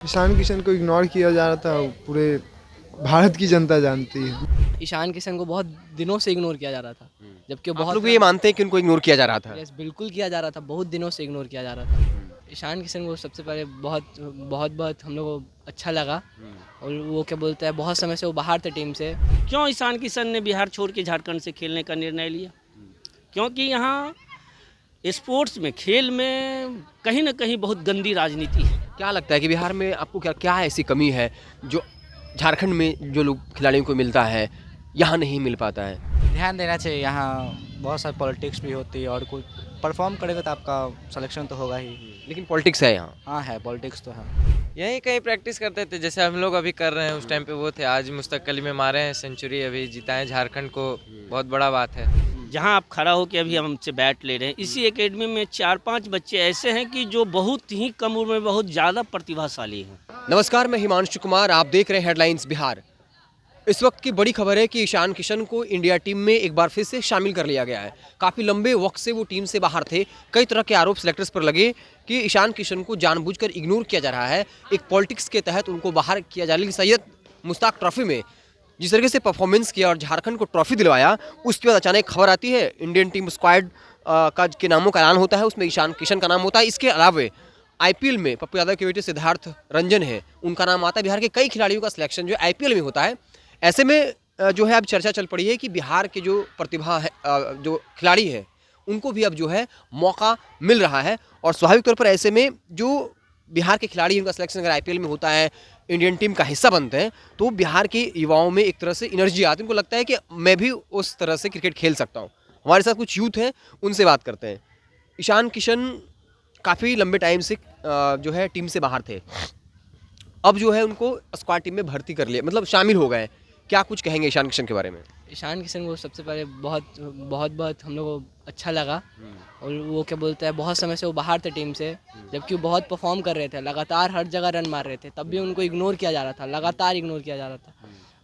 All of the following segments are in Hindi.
ईशान किशन को इग्नोर किया जा रहा था, पूरे भारत की जनता जानती है। ईशान किशन को बहुत दिनों से इग्नोर किया जा रहा था, जबकि वो आप बहुत लोग ये मानते हैं कि उनको इग्नोर किया जा रहा था? यस बिल्कुल किया जा रहा था, बहुत दिनों से इग्नोर किया जा रहा था। ईशान किशन को सबसे पहले बहुत बहुत बहुत हम लोग को अच्छा लगा। और वो क्या बोलते हैं, बहुत समय से वो बाहर थे टीम से। क्यों ईशान किशन ने बिहार छोड़ के झारखंड से खेलने का निर्णय लिया? क्योंकि यहाँ स्पोर्ट्स में, खेल में कहीं ना कहीं बहुत गंदी राजनीति है। क्या लगता है कि बिहार में आपको क्या क्या ऐसी कमी है जो झारखंड में जो लोग खिलाड़ियों को मिलता है यहाँ नहीं मिल पाता है? ध्यान देना चाहिए। यहाँ बहुत सारी पॉलिटिक्स भी होती है और कुछ परफॉर्म करेगा तो आपका सिलेक्शन तो होगा ही। लेकिन पॉलिटिक्स है यहाँ। हाँ है, पॉलिटिक्स तो है। यहीं कहीं प्रैक्टिस करते थे, जैसे हम लोग अभी कर रहे हैं, उस टाइम पे वो थे। आज मुस्तक अली में मारे हैं सेंचुरी, अभी जिताएं झारखंड को, बहुत बड़ा बात है। जहाँ आप खड़ा हो के अभी हमसे बैट ले रहे हैं, इसी एकेडमी में 4-5 बच्चे ऐसे हैं कि जो बहुत ही कम उम्र में बहुत ज़्यादा प्रतिभाशाली हैं। नमस्कार, मैं हिमांशु कुमार, आप देख रहे हैं हेडलाइंस बिहार। इस वक्त की बड़ी खबर है कि ईशान किशन को इंडिया टीम में एक बार फिर से शामिल कर लिया गया है। काफ़ी लंबे वक्त से वो टीम से बाहर थे। कई तरह के आरोप सेलेक्टर्स पर लगे कि ईशान किशन को जानबूझकर इग्नोर किया जा रहा है, एक पॉलिटिक्स के तहत उनको बाहर किया जा रहा है। सैयद मुश्ताक ट्रॉफी में जिस तरीके से परफॉर्मेंस किया और झारखंड को ट्रॉफी दिलवाया, उसके बाद अचानक खबर आती है इंडियन टीम स्क्वाड का के नामों का ऐलान होता है, उसमें ईशान किशन का नाम होता है। इसके अलावा आईपीएल में पप्पू यादव के बेटे सिद्धार्थ रंजन है, उनका नाम आता है। बिहार के कई खिलाड़ियों का सिलेक्शन जो आईपीएल में होता है। ऐसे में जो है अब चर्चा चल पड़ी है कि बिहार के जो प्रतिभा है, जो खिलाड़ी है, उनको भी अब जो है मौका मिल रहा है। और स्वाभाविक तौर पर ऐसे में जो बिहार के खिलाड़ी, उनका सिलेक्शन अगर आईपीएल में होता है, इंडियन टीम का हिस्सा बनते हैं, तो बिहार के युवाओं में एक तरह से एनर्जी आती है। उनको लगता है कि मैं भी उस तरह से क्रिकेट खेल सकता हूँ। हमारे साथ कुछ यूथ हैं, उनसे बात करते हैं। ईशान किशन काफ़ी लंबे टाइम से जो है टीम से बाहर थे, अब जो है उनको स्क्वाड टीम में भर्ती कर लिया, मतलब शामिल हो गए। क्या कुछ कहेंगे ईशान किशन के बारे में? ईशान किशन को सबसे पहले बहुत बहुत बहुत हम लोग को अच्छा लगा। और वो क्या बोलते हैं, बहुत समय से वो बाहर थे टीम से, जबकि वो बहुत परफॉर्म कर रहे थे, लगातार हर जगह रन मार रहे थे, तब भी उनको इग्नोर किया जा रहा था, लगातार इग्नोर किया जा रहा था।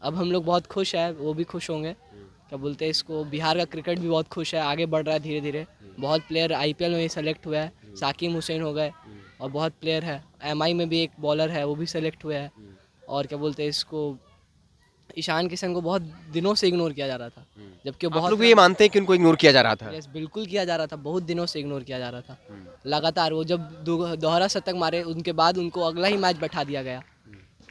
अब हम लोग बहुत खुश हैं, वो भी खुश होंगे। क्या बोलते हैं इसको, बिहार का क्रिकेट भी बहुत खुश है, आगे बढ़ रहा है धीरे धीरे। बहुत प्लेयर आईपीएल में ही सेलेक्ट हुआ है, साकिब हुसैन हो गए, और बहुत प्लेयर है। एमआई में भी एक बॉलर है, वो भी सेलेक्ट हुआ है। और क्या बोलते हैं इसको, ईशान किशन को बहुत दिनों से इग्नोर किया जा रहा था, जबकि वो आप बहुत लोग ये मानते हैं कि उनको इग्नोर किया जा रहा था? यस बिल्कुल किया जा रहा था, बहुत दिनों से इग्नोर किया जा रहा था। लगातार वो जब दोहरा शतक मारे, उनके बाद उनको अगला ही मैच बैठा दिया गया।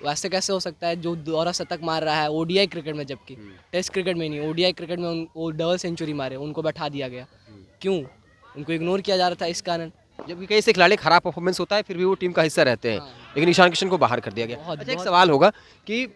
वैसे कैसे हो सकता है, जो दोहरा शतक मार रहा है ओडीआई क्रिकेट में, जबकि टेस्ट क्रिकेट में नहीं, ओडीआई क्रिकेट में वो डबल सेंचुरी मारे, उनको बैठा दिया गया। क्यों उनको इग्नोर किया जा रहा था? इस कारण। जबकि कई से खिलाड़ी खराब परफॉर्मेंस होता है, फिर भी वो टीम का हिस्सा रहते हैं, लेकिन ईशान किशन को बाहर कर दिया गया। अच्छा, एक सवाल होगा कि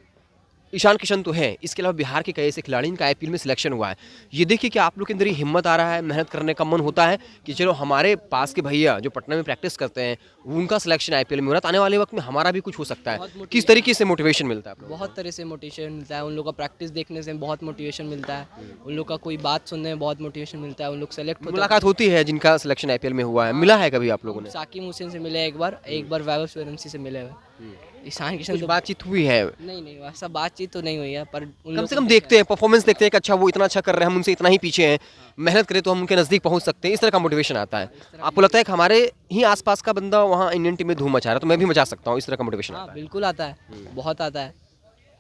ईशान किशन तो है, इसके अलावा बिहार के कई ऐसे खिलाड़ी इनका आईपीएल में सिलेक्शन हुआ है। ये देखिए कि आप लोग के अंदर ये हिम्मत आ रहा है, मेहनत करने का मन होता है कि चलो हमारे पास के भैया जो पटना में प्रैक्टिस करते हैं, उनका सिलेक्शन आईपीएल में हो रहा है, तो आने वाले वक्त में हमारा भी कुछ हो सकता है। किस तरीके से मोटिवेशन मिलता है आप लोगों को? बहुत तरह से मोटिवेशन मिलता है, उन लोगों का प्रैक्टिस देखने से बहुत मोटिवेशन मिलता है, उन लोग का कोई बात सुनने में बहुत मोटिवेशन मिलता है। उन लोग सेलेक्ट होते हैं। मुलाकात होती है जिनका सिलेक्शन आईपीएल में हुआ है, मिला है कभी आप लोगों ने? साकिब हुसैन से मिले एक बार वैभव सूर्यवंशी से मिले हुए। ईशान किशन कुछ तो बातचीत हुई है? नहीं वैसा बातचीत तो नहीं हुई है, पर कम से कम देखते हैं, परफॉर्मेंस देखते हैं कि अच्छा वो इतना अच्छा कर रहे हैं, हम उनसे इतना ही पीछे हैं, मेहनत करें तो हम उनके नज़दीक पहुंच सकते हैं। इस तरह का मोटिवेशन आता है। आपको लगता है कि हमारे ही आसपास का बंदा वहाँ इंडियन टीम में धूम मचा रहा है, तो मैं भी मचा सकता हूँ, इस तरह का मोटिवेशन हाँ आता है? बिल्कुल आता है, बहुत आता है।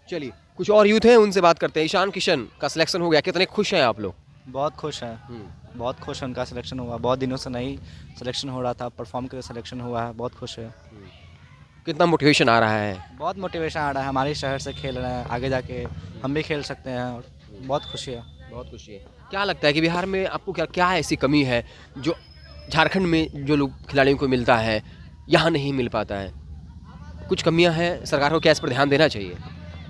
चलिए, कुछ और यूथ हैं, उनसे बात करते हैं। ईशान किशन का सिलेक्शन हो गया, कितने खुश हैं आप लोग? बहुत खुश हैं, बहुत खुश हैं। उनका सिलेक्शन हुआ, बहुत दिनों से नहीं सिलेक्शन हो रहा था, परफॉर्म करके सिलेक्शन हुआ है, बहुत खुश है। कितना मोटिवेशन आ रहा है? बहुत मोटिवेशन आ रहा है, हमारे शहर से खेल रहे हैं, आगे जाके हम भी खेल सकते हैं, और बहुत खुशी है। बहुत खुशी है। क्या लगता है कि बिहार में आपको क्या क्या ऐसी कमी है जो झारखंड में जो लोग खिलाड़ियों को मिलता है यहाँ नहीं मिल पाता है? कुछ कमियाँ हैं, सरकार को क्या इस पर ध्यान देना चाहिए?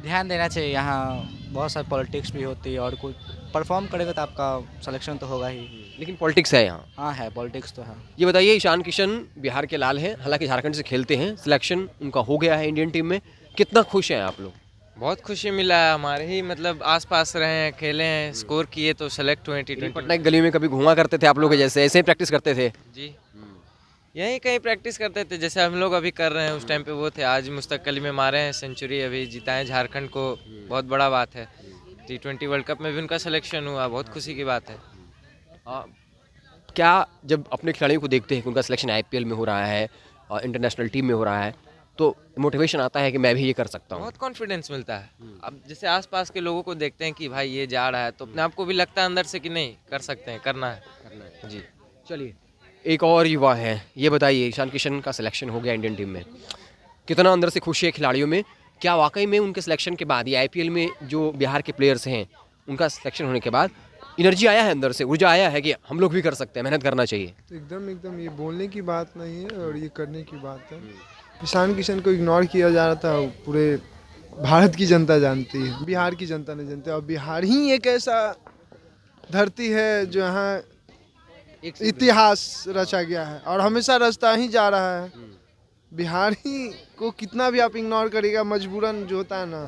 ध्यान देना चाहिए। यहाँ बहुत सारी पॉलिटिक्स भी होती है और कुछ परफॉर्म करेगा तो आपका सिलेक्शन तो होगा ही। लेकिन पॉलिटिक्स है यहाँ। हाँ है, पॉलिटिक्स तो है। ये बताइए, ईशान किशन बिहार के लाल हैं, हालांकि झारखंड से खेलते हैं, सिलेक्शन उनका हो गया है इंडियन टीम में, कितना खुश हैं आप लोग? बहुत खुशी मिला है, हमारे ही मतलब आसपास रहे हैं, खेले हैं, स्कोर किए तो सेलेक्ट हुए T20। पटना की गली में कभी घुमा करते थे आप लोग के जैसे, ऐसे ही प्रैक्टिस करते थे? जी, यहीं कहीं प्रैक्टिस करते थे, जैसे हम लोग अभी कर रहे हैं, उस टाइम पे वो थे। आज मुस्तक अली में मारे हैं सेंचुरी, अभी जिताएं झारखंड को, बहुत बड़ा बात है। T20 वर्ल्ड कप में भी उनका सिलेक्शन हुआ, बहुत खुशी की बात है। क्या जब अपने खिलाड़ियों को देखते हैं कि उनका सिलेक्शन आईपीएल में हो रहा है और इंटरनेशनल टीम में हो रहा है, तो मोटिवेशन आता है कि मैं भी ये कर सकता हूँ। बहुत कॉन्फिडेंस मिलता है। अब जैसे आसपास के लोगों को देखते हैं कि भाई ये जा रहा है, तो अपने आप को भी लगता है अंदर से कि नहीं, कर सकते हैं, करना है जी। चलिए, एक और युवा है, ये बताइए, ईशान किशन का सिलेक्शन हो गया इंडियन टीम में, कितना अंदर से खुशी है खिलाड़ियों में? क्या वाकई में उनके सिलेक्शन के बाद, ये आईपीएल में जो बिहार के प्लेयर्स हैं उनका सिलेक्शन होने के बाद एनर्जी आया है, अंदर से ऊर्जा आया है कि हम लोग भी कर सकते हैं, मेहनत करना चाहिए? तो एकदम ये बोलने की बात नहीं है और ये करने की बात है। ईशान किशन को इग्नोर किया जा रहा था, वो पूरे भारत की जनता जानती है, बिहार की जनता नहीं जानती। और बिहार ही एक ऐसा धरती है जो यहाँ इतिहास रचा गया है और हमेशा रचता ही जा रहा है। बिहार ही को कितना भी आप इग्नोर करिएगा, मजबूरन जो होता है ना,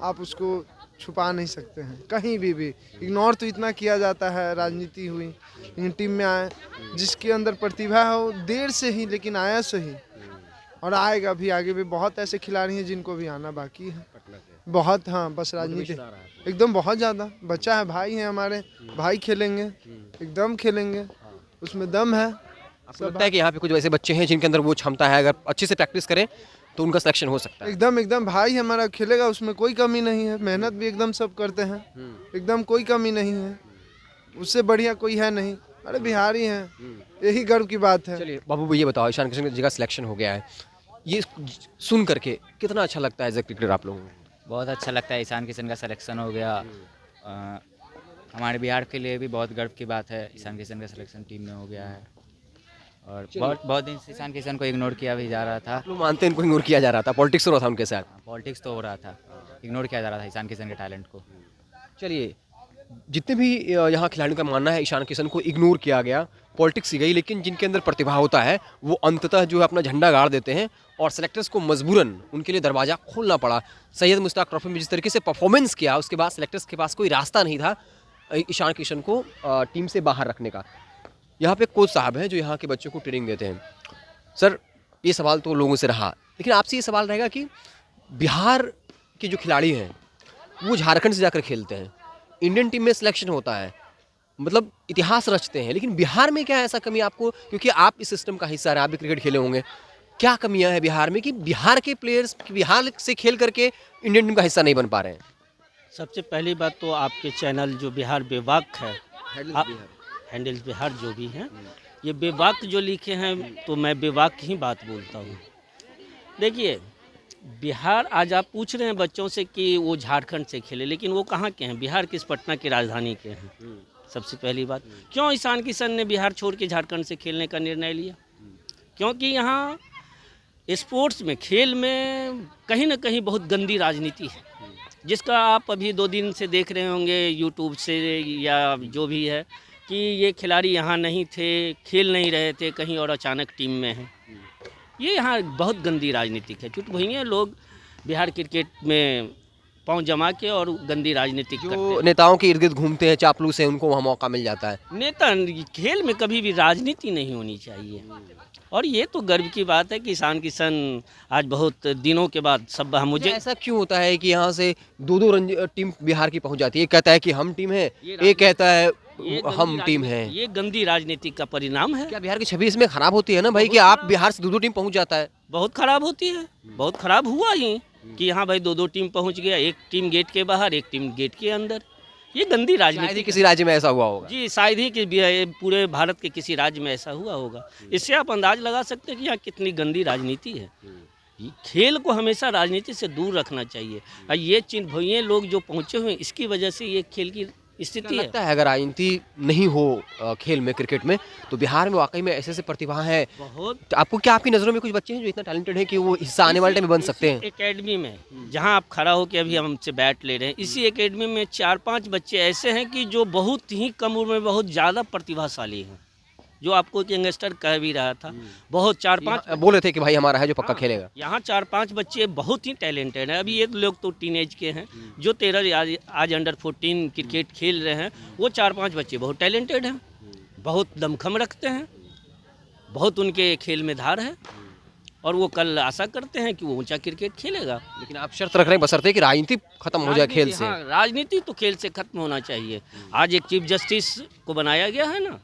आप उसको छुपा नहीं सकते हैं कहीं भी। इग्नोर तो इतना किया जाता है, राजनीति हुई, लेकिन टीम में आए, जिसके अंदर प्रतिभा हो, देर से ही लेकिन आया सही, और आएगा भी। आगे भी बहुत ऐसे खिलाड़ी हैं जिनको भी आना बाकी है, बहुत। हाँ, बस राजनीति एकदम बहुत ज़्यादा। बच्चा है, भाई है हमारे, भाई खेलेंगे, एकदम खेलेंगे, उसमें दम है। आपको लगता है कि यहाँ पे कुछ वैसे बच्चे हैं जिनके अंदर वो क्षमता है, अगर अच्छे से प्रैक्टिस करें तो उनका सिलेक्शन हो सकता है? एकदम भाई हमारा खेलेगा, उसमें कोई कमी नहीं है। मेहनत भी एकदम सब करते हैं, एकदम कोई कमी नहीं है, उससे बढ़िया कोई है नहीं। अरे बिहारी हैं, यही गर्व की बात है। चलिए बाबू, ये बताओ, ईशान किशन जी का सिलेक्शन हो गया है, ये सुन करके कितना अच्छा लगता है एज ए क्रिकेटर आप लोगों को? बहुत अच्छा लगता है, ईशान किशन का सिलेक्शन हो गया। हमारे बिहार के लिए भी बहुत गर्व की बात है, ईशान किशन का सिलेक्शन टीम में हो गया है। और बहुत दिन से ईशान किशन को इग्नोर किया भी जा रहा था। आप लोग मानते हैं इनको इग्नोर किया जा रहा था, पॉलिटिक्स हो रहा था उनके साथ? पॉलिटिक्स तो हो रहा था, इग्नोर किया जा रहा था ईशान किशन के टैलेंट को। चलिए, जितने भी यहाँ खिलाड़ियों का मानना है ईशान किशन को इग्नोर किया गया, पॉलिटिक्स ही गई, लेकिन जिनके अंदर प्रतिभा होता है वो अंततः जो है अपना झंडा गाड़ देते हैं और सेलेक्टर्स को मजबूरन उनके लिए दरवाज़ा खोलना पड़ा। सैयद मुश्ताक ट्रॉफी में जिस तरीके से परफॉर्मेंस किया, उसके बाद सेलेक्टर्स के पास कोई रास्ता नहीं था ईशान किशन को टीम से बाहर रखने का। यहाँ पे कोच साहब हैं जो यहाँ के बच्चों को ट्रेनिंग देते हैं। सर, ये सवाल तो लोगों से रहा, लेकिन आपसे ये सवाल रहेगा कि बिहार के जो खिलाड़ी हैं वो झारखंड से जाकर खेलते हैं, इंडियन टीम में सिलेक्शन होता है, मतलब इतिहास रचते हैं, लेकिन बिहार में क्या ऐसा कमी आपको, क्योंकि आप इस सिस्टम का हिस्सा रहे, आप भी क्रिकेट खेले होंगे, क्या कमियां हैं बिहार में कि बिहार के प्लेयर्स बिहार से खेल करके इंडियन टीम का हिस्सा नहीं बन पा रहे हैं? सबसे पहली बात तो आपके चैनल जो बिहार बेबाक है, हैंडल्स बिहार जो भी हैं, ये बेबाक जो लिखे हैं, तो मैं बेबाक ही बात बोलता हूँ। देखिए, बिहार, आज आप पूछ रहे हैं बच्चों से कि वो झारखंड से खेले, लेकिन वो कहाँ के हैं? बिहार किस पटना की राजधानी के हैं? सबसे पहली बात, क्यों ईशान किशन ने बिहार छोड़ के झारखंड से खेलने का निर्णय लिया? क्योंकि यहाँ स्पोर्ट्स में, खेल में कहीं ना कहीं बहुत गंदी राजनीति है, जिसका आप अभी 2 दिन से देख रहे होंगे यूट्यूब से या जो भी है, कि ये खिलाड़ी यहाँ नहीं थे, खेल नहीं रहे थे, कहीं और अचानक टीम में हैं। ये यहाँ बहुत गंदी राजनीतिक है। चुट भैया लोग बिहार क्रिकेट में पाँव जमा के और गंदी राजनीति करते हैं। नेताओं के इर्द गिर्द घूमते हैं, चापलूस हैं, उनको वहाँ मौका मिल जाता है। नेता, खेल में कभी भी राजनीति नहीं होनी चाहिए। और ये तो गर्व की बात है कि ईशान किशन आज बहुत दिनों के बाद सब, मुझे ऐसा क्यों होता है कि यहाँ से 2-2 टीम बिहार की पहुँच जाती है? एक कहता है कि हम टीम है, एक कहता है हम टीम है। ये गंदी राजनीति का परिणाम है। क्या बिहार की छवि इसमें खराब होती है ना भाई, कि आप बिहार से 2-2 टीम पहुँच जाता है? बहुत खराब होती है, बहुत खराब हुआ ही कि यहाँ भाई 2-2 टीम पहुँच गया, एक टीम गेट के बाहर, एक टीम गेट के अंदर। ये गंदी राजनीति। किसी राज्य में ऐसा हुआ होगा जी, शायद ही कि पूरे भारत के किसी राज्य में ऐसा हुआ होगा। इससे आप अंदाज लगा सकते हैं कि यहाँ कितनी गंदी राजनीति है। खेल को हमेशा राजनीति से दूर रखना चाहिए। और ये चिन्ह लोग जो पहुँचे हुए हैं, इसकी वजह से ये खेल की स्थिति है। लगता है अगर राजनीति नहीं हो खेल में, क्रिकेट में, तो बिहार में वाकई में ऐसे प्रतिभा है बहुत। तो आपको क्या, आपकी नज़रों में कुछ बच्चे हैं जो इतना टैलेंटेड है कि वो हिस्सा आने वाले टाइम में बन सकते हैं? एकेडमी में जहां आप खड़ा हो के अभी हमसे बैट ले रहे हैं, इसी एकेडमी में 4-5 बच्चे ऐसे हैं कि जो बहुत ही कम उम्र में बहुत ज़्यादा प्रतिभाशाली हैं, जो आपको यंगस्टर कह भी रहा था। बहुत 4-5 बोले थे कि भाई हमारा है जो पक्का खेलेगा। यहाँ 4-5 बच्चे बहुत ही टैलेंटेड हैं। अभी ये लोग तो टीनेज के हैं, जो 13 आज अंडर 14 क्रिकेट खेल रहे हैं, वो 4-5 बच्चे बहुत टैलेंटेड हैं, बहुत दमखम रखते हैं, बहुत उनके खेल में धार है, और वो कल आशा करते हैं कि वो ऊंचा क्रिकेट खेलेगा। लेकिन आप शर्त रख रहे हैं बशर्ते कि राजनीति खत्म हो जाए खेल से। हाँ, राजनीति तो खेल से खत्म होना चाहिए। आज एक चीफ जस्टिस को बनाया गया है ना,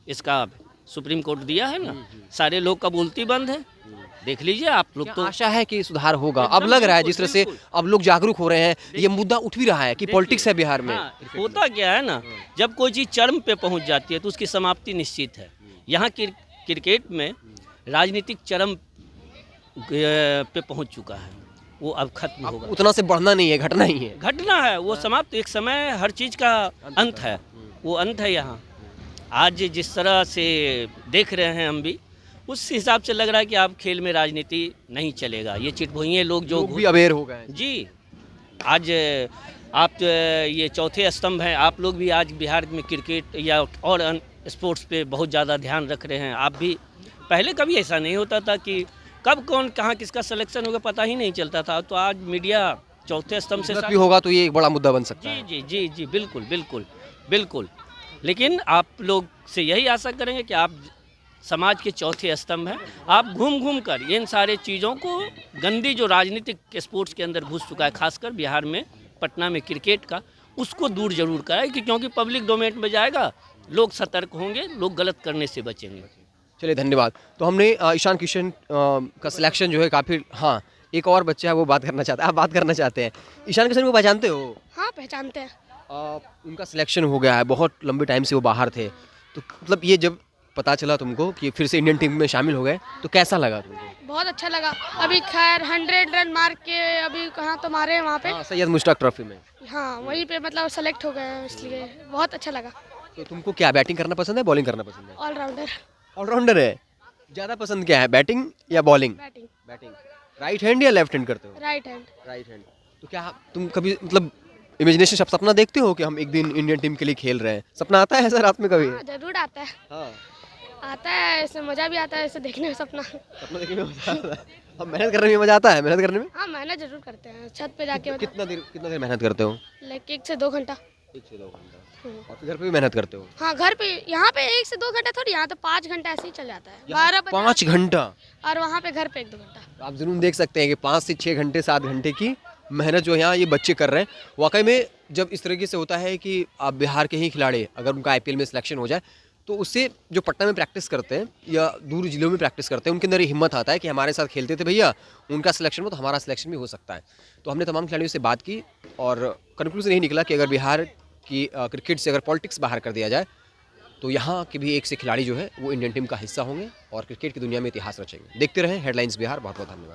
इसका सुप्रीम कोर्ट दिया है ना, सारे लोग का बोलती बंद है, देख लीजिए आप लोग। क्या तो आशा है कि सुधार होगा? अब एकदम लग रहा है बिल्कुल, जिस तरह से बिल्कुल। अब लोग जागरूक हो रहे हैं, ये मुद्दा उठ भी रहा है कि देखिए, पॉलिटिक्स है बिहार में। हाँ, होता क्या है ना, जब कोई चीज़ चरम पे पहुंच जाती है तो उसकी समाप्ति निश्चित है। यहाँ क्रिकेट में राजनीतिक चरम पे पहुंच चुका है, वो अब खत्म होगा। उतना से बढ़ना नहीं है, घटना ही है। घटना है वो समाप्त, एक समय हर चीज़ का अंत है, वो अंत है यहाँ। आज जिस तरह से देख रहे हैं हम भी, उस हिसाब से लग रहा है कि आप खेल में राजनीति नहीं चलेगा। ये चिटभुइये लोग जो लोग भी अवेयर हो गए हैं। जी, आज आप ये चौथे स्तंभ हैं, आप लोग भी आज बिहार में क्रिकेट या और स्पोर्ट्स पे बहुत ज़्यादा ध्यान रख रहे हैं। आप भी, पहले कभी ऐसा नहीं होता था कि कब कौन कहाँ किसका सिलेक्शन होगा पता ही नहीं चलता था। तो आज मीडिया चौथे स्तंभ से गलत भी होगा तो ये एक बड़ा मुद्दा बन सकता जी है। जी जी जी बिल्कुल बिल्कुल बिल्कुल। लेकिन आप लोग से यही आशा करेंगे कि आप समाज के चौथे स्तंभ हैं, आप घूम घूम कर इन सारे चीज़ों को, गंदी जो राजनीतिक स्पोर्ट्स के अंदर घुस चुका है खासकर बिहार में, पटना में क्रिकेट का, उसको दूर जरूर कराए कि क्योंकि पब्लिक डोमेन में जाएगा, लोग सतर्क होंगे, लोग गलत करने से बचेंगे। चलिए धन्यवाद। तो हमने ईशान किशन का सिलेक्शन जो है काफ़ी, हाँ एक और बच्चा है वो बात करना चाहता है, आप बात करना चाहते हैं। ईशान किशन को पहचानते हो? हाँ पहचानते हैं। उनका सिलेक्शन हो गया है, बहुत लंबे टाइम से वो बाहर थे, तो मतलब ये जब पता चला तुमको कि फिर से इंडियन टीम में शामिल हो गए तो कैसा लगा तुमको? बहुत अच्छा लगा। अभी खैर 100 रन मार के अभी कहाँ तो मारे हैं वहाँ पे। हाँ, सैयद मुश्ताक ट्रॉफी में। हाँ वहीं पे मतलब सेलेक्ट हो गए हैं, इसलिए बहुत अच्छा लगा। तो तुमको क्या बैटिंग करना पसंद है, बॉलिंग करना पसंद है? ऑलराउंडर। ऑलराउंडर है। ज़्यादा पसंद क्या है, बैटिंग या bowling? Batting. Batting. Right hand या लेफ्ट हैंड करते हो? Right hand. Right hand. तो क्या तुम कभी मतलब इमेजिनेशन सपना देखते हो कि हम एक दिन इंडियन टीम के लिए खेल रहे हैं? सपना आता है ऐसा रात में कभी? हाँ जरूर आता है। हाँ, आता है, इसमें मज़ा भी आता है, इसे देखने में सपना। सपना देखने में मजा आता है। अब मेहनत करने में मजा आता है, मेहनत करने में? हाँ मेहनत जरूर करते हैं, छत पे जाके मतलब कितना देर मेहनत करते हो? लाइक 1 से 2 घंटा। 1 से 2 घंटा। और फिर घर पे भी मेहनत करते हो? हाँ घर पे, यहाँ पे 1 से 2 घंटा थोड़ी, यहाँ तो 5 घंटा ऐसे ही चल जाता है। 12 बजे 5 घंटा? और वहाँ पे घर पे 1-2 घंटा। आप जरूर देख सकते हैं कि 5 से 6 घंटे 7 घंटे की मेहनत जो यहाँ ये बच्चे कर रहे हैं। वाकई में जब इस तरीके से होता है कि आप बिहार के ही खिलाड़ी अगर उनका आईपीएल में सिलेक्शन हो जाए तो उससे जो पटना में प्रैक्टिस करते हैं या दूर जिलों में प्रैक्टिस करते हैं उनके अंदर ये हिम्मत आता है कि हमारे साथ खेलते थे भैया, उनका सिलेक्शन हो तो हमारा सिलेक्शन भी हो सकता है। तो हमने तमाम खिलाड़ियों से बात की और कंक्लूजन यही निकला कि अगर बिहार की क्रिकेट से अगर पॉलिटिक्स बाहर कर दिया जाए तो यहाँ के भी एक से खिलाड़ी जो है वो इंडियन टीम का हिस्सा होंगे और क्रिकेट की दुनिया में इतिहास रचेंगे। देखते रहें हेडलाइंस बिहार। बहुत बहुत धन्यवाद।